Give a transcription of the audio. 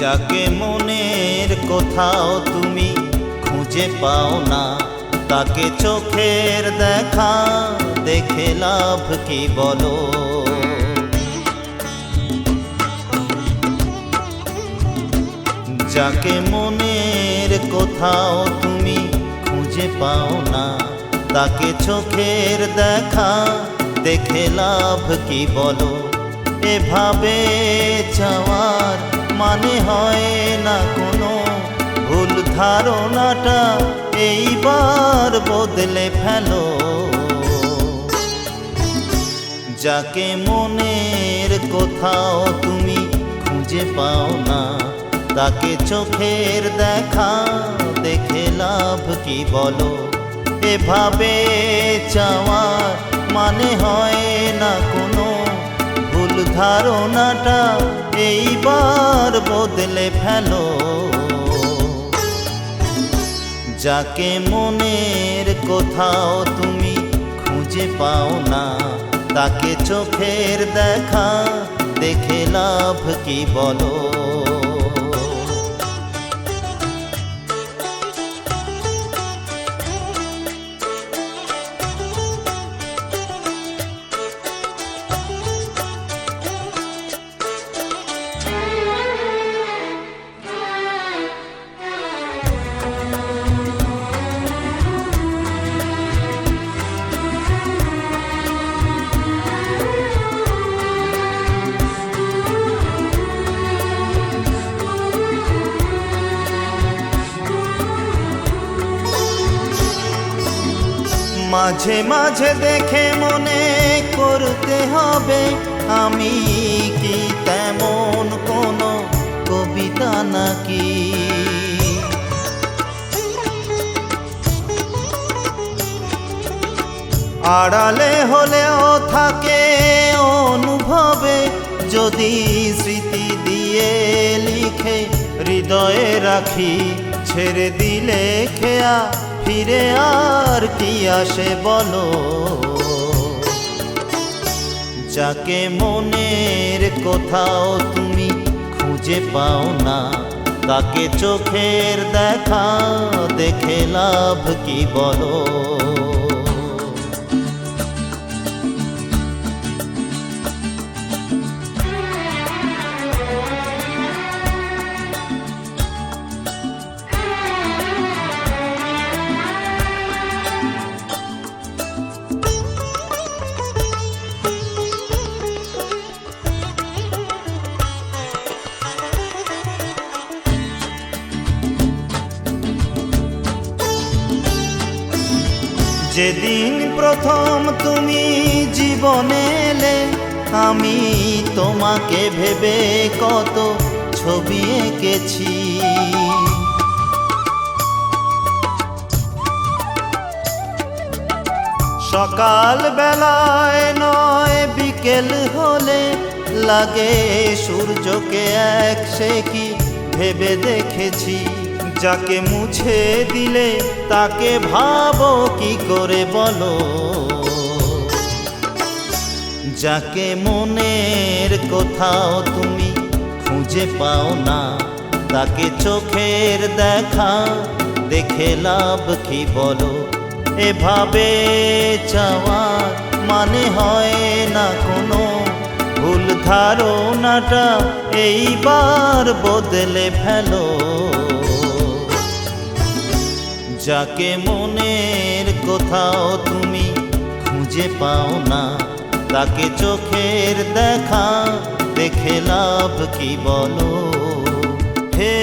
যাকে মনের কোথাও তুমি খুঁজে পাও না, তাকে চোখের দেখা দেখে লাভ কি বলো। যাকে মনের কোথাও তুমি খুঁজে পাও না, তাকে চোখের দেখা দেখে লাভ কি বলো। এভাবে চাওয়ার মানে হয় না কোনো, ভুল ধারণাটা এইবার বদলে ফেলো। যাকে মনের কোথাও তুমি খুঁজে পাও না, তাকে চোখের দেখা দেখে লাভ কি বলো। এভাবে চাওয়ার মানে হয় না কোনো, ভুল ধারণাটা এইবার বদলে ফেলো। যাকে মনের কোথাও তুমি খুঁজে পাও না, তাকে চোখের দেখা দেখে লাভ কি বলো। মাঝে মাঝে দেখে মনে করতে হবে, আমি কি তেমন কোনো কবিতা নাকি। আড়ালে হলেও থাকে অনুভবে, যদি স্মৃতি দিয়ে লিখে হৃদয়ে রাখি। ছেড়ে দিলে খেয়া ফিরে আর কি আসে বলো। যাকে মনের কোথাও তুমি খুঁজে পাও না, তাকে চোখের দেখা দেখে লাভ কি বলো। যেদিন প্রথম তুমি জীবনে এলে, আমি তোমাকে ভেবে কত ছবি এঁকেছি। সকাল বেলায় নয় বিকেল হলে লাগে সূর্যকে এক, সে কি ভেবে দেখেছি। যাকে মুছে দিলে তাকে ভাবো কি করে বলো। যাকে মনের কোথাও তুমি খুঁজে পাও না, তাকে চোখের দেখা দেখে লাভ কি বলো। এভাবে চাওয়ার মানে হয় না কোনো, ভুল ধারণাটা এইবার বদলে ফেলো। যাকে মনের কোথাও তুমি খুঁজে পাও না, তাকে চোখের দেখা দেখে লাভ কি বলো। হে